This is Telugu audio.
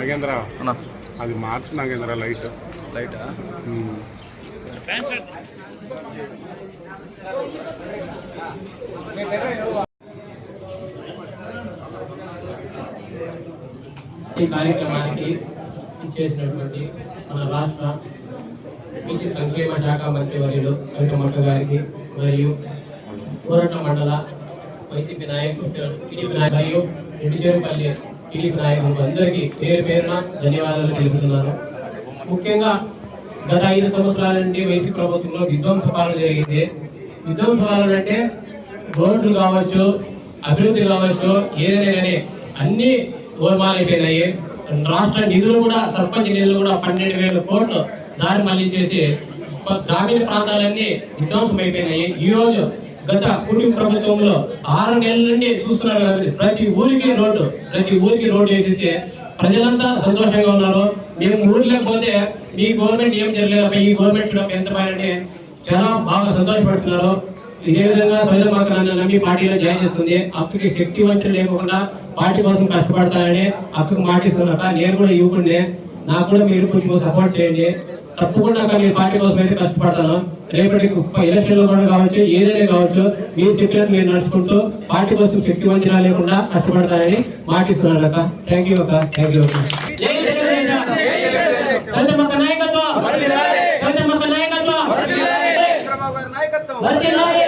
నాగేంద్ర అది మార్చు నాగేంద్ర లైట్ లైటా ఈ కార్యక్రమానికి ఇచ్చేసినటువంటి మన రాష్ట్ర బీసీ సంక్షేమ శాఖ మంత్రి వర్యులు సవితమ్మక్క గారికి మరియు కోరట మండల వైసీపీ నాయకులు టీడీపీ మరియు ఎడిచేరుపల్లి టీడీపీ నాయకులకు అందరికీ పేరు పేరున ధన్యవాదాలు తెలుపుతున్నాను. ముఖ్యంగా గత 5 సంవత్సరాల నుండి వైసీపీ ప్రభుత్వంలో విధ్వంస పాలన జరిగింది. విధ్వంస పాలన అంటే రోడ్లు కావచ్చు, అభివృద్ధి కావచ్చు, ఏదైనా కానీ అన్ని గోల్మాలైపోయినాయి. రాష్ట్ర నిధులు కూడా సర్పంచ్ నిధులు కూడా 12,000 కోట్లు దారి మళ్లించేసి గ్రామీణ ప్రాంతాలన్నీ విధ్వంసం అయిపోయినాయి. ఈ రోజు గత కుటుంబ ప్రభుత్వంలో 6 నెలల నుండి చూస్తున్నారు కదా, ప్రతి ఊరికి రోడ్డు వేసేసి ప్రజలంతా సంతోషంగా ఉన్నారు. మేము ఊర్లోకి పోతే మీ గవర్నమెంట్ ఏం చేయలేదు, ఈ గవర్నమెంట్ ఎంత బాగా చాలా బాగా సంతోషపడుతున్నారు. ఇదే విధంగా సవితమ్మక్క నన్ను నమ్మి పార్టీలో జాయిన్ చేస్తుంది. అక్కడికి శక్తి వంచన లేకుండా పార్టీ కోసం కష్టపడతానని అక్కడికి మాటిస్తున్నాక నేను కూడా ఇవ్వకుండే, నాకు కూడా మీరు కొంచెం సపోర్ట్ చేయండి. తప్పకుండా మీరు పార్టీ కోసం అయితే కష్టపడతాను. రేపటి ఎలక్షన్ లో కూడా కావచ్చు, ఏదైనా కావచ్చు, మీరు చెప్పినట్టు మీరు నడుచుకుంటూ పార్టీ కోసం శక్తి వంచన లేకుండా కష్టపడతానని మాటిస్తున్నాను అక్క. థ్యాంక్ యూ అక్క. థ్యాంక్ యూ అక్క. నాయకత్వం